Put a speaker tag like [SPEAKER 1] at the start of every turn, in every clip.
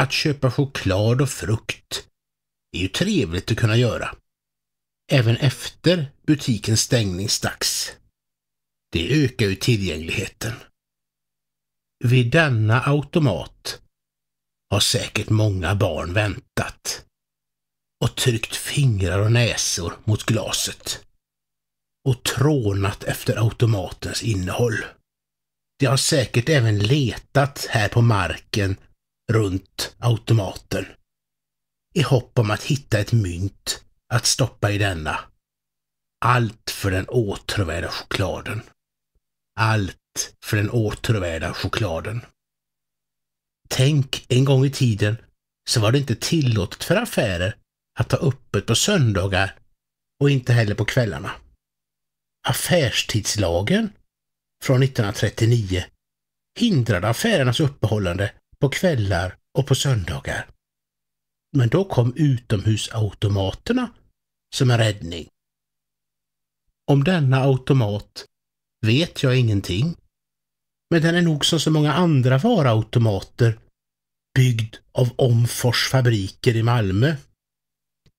[SPEAKER 1] Att köpa choklad och frukt är ju trevligt att kunna göra. Även efter butikens stängningsdags. Det ökar ju tillgängligheten. Vid denna automat har säkert många barn väntat och tryckt fingrar och näsor mot glaset och trånat efter automatens innehåll. De har säkert även letat här på marken runt automaten i hopp om att hitta ett mynt att stoppa i denna. Allt för den åtråvärda chokladen. Allt för den åtråvärda chokladen. Tänk, en gång i tiden så var det inte tillåtet för affärer att ha öppet på söndagar och inte heller på kvällarna. Affärstidslagen från 1939 hindrade affärernas uppehållande på kvällar och på söndagar. Men då kom utomhusautomaterna som en räddning. Om denna automat vet jag ingenting, men den är nog som så många andra varuautomater byggd av Omfors fabriker i Malmö.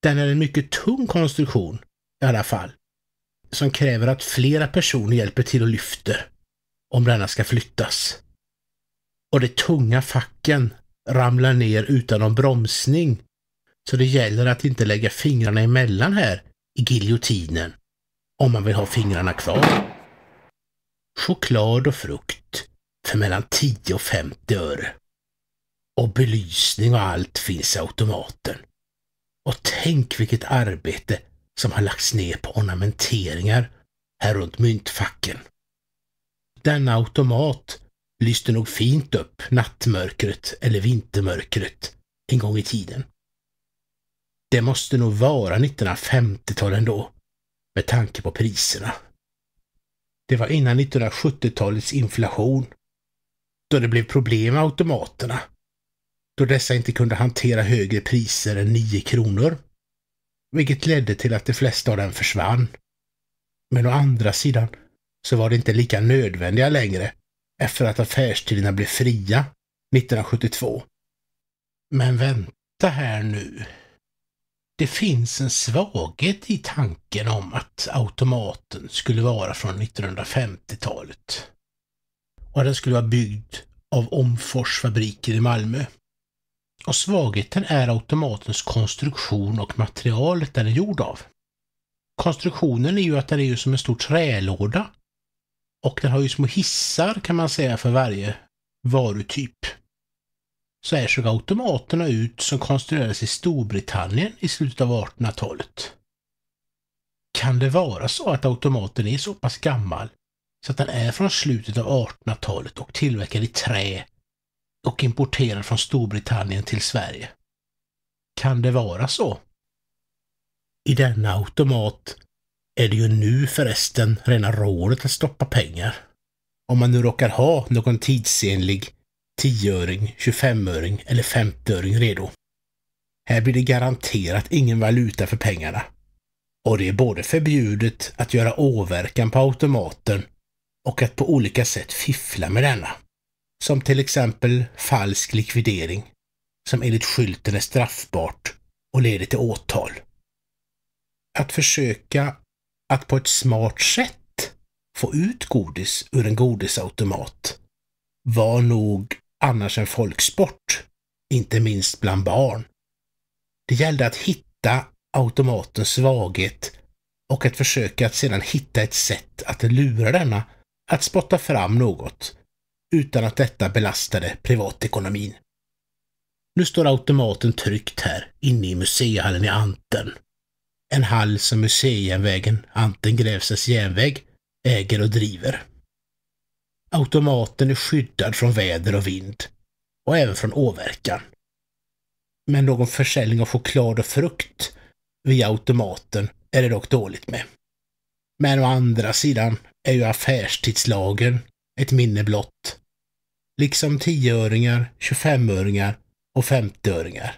[SPEAKER 1] Den är en mycket tung konstruktion i alla fall, som kräver att flera personer hjälper till och lyfter om denna ska flyttas. Och de tunga facken ramlar ner utan någon bromsning, så det gäller att inte lägga fingrarna emellan här i giljotinen om man vill ha fingrarna kvar. Choklad och frukt för mellan 10 och 50 öre. Och belysning och allt finns i automaten. Och tänk vilket arbete som har lagts ner på ornamenteringar här runt myntfacken. Denna automat lyste nog fint upp nattmörkret eller vintermörkret en gång i tiden. Det måste nog vara 1950-talet då, med tanke på priserna. Det var innan 1970-talets inflation, då det blev problem med automaterna, då dessa inte kunde hantera högre priser än 9 kronor, vilket ledde till att de flesta av dem försvann. Men å andra sidan så var det inte lika nödvändiga längre efter att affärstiderna blev fria 1972. Men vänta här nu. Det finns en svaghet i tanken om att automaten skulle vara från 1950-talet och den skulle vara byggd av Omfors fabriker i Malmö. Och svagheten är automatens konstruktion och materialet den är gjord av. Konstruktionen är ju att den är ju som en stor trälåda och den har ju små hissar kan man säga för varje varutyp. Så här såg automaterna ut som konstruerades i Storbritannien i slutet av 1800-talet. Kan det vara så att automaten är så pass gammal så att den är från slutet av 1800-talet och tillverkad i trä och importerad från Storbritannien till Sverige? Kan det vara så? I denna automat är det ju nu förresten rena rådet att stoppa pengar. Om man nu råkar ha någon tidsenlig 10-öring, 25-öring eller 50-öring redo. Här blir det garanterat ingen valuta för pengarna. Och det är både förbjudet att göra åverkan på automaten och att på olika sätt fiffla med denna. Som till exempel falsk likvidering, som enligt skylten är straffbart och leder till åtal. Att försöka att på ett smart sätt få ut godis ur en godisautomat var nog annars en folksport, inte minst bland barn. Det gällde att hitta automatens svaghet och att försöka att sedan hitta ett sätt att lura denna att spotta fram något utan att detta belastade privatekonomin. Nu står automaten tryckt här inne i museihallen i Anten. En hall som museijärnvägen Anten Grävsens järnväg äger och driver. Automaten är skyddad från väder och vind och även från åverkan. Men någon försäljning av choklad och frukt via automaten är det dock dåligt med. Men å andra sidan är ju affärstidslagen ett minne blott. Liksom 10-öringar, 25-öringar och 50-öringar.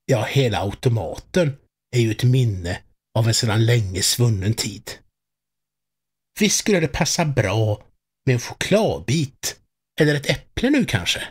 [SPEAKER 1] Ja, hela automaten är ju ett minne av en sedan länge svunnen tid. Visst skulle det passa bra med en chokladbit eller ett äpple nu kanske?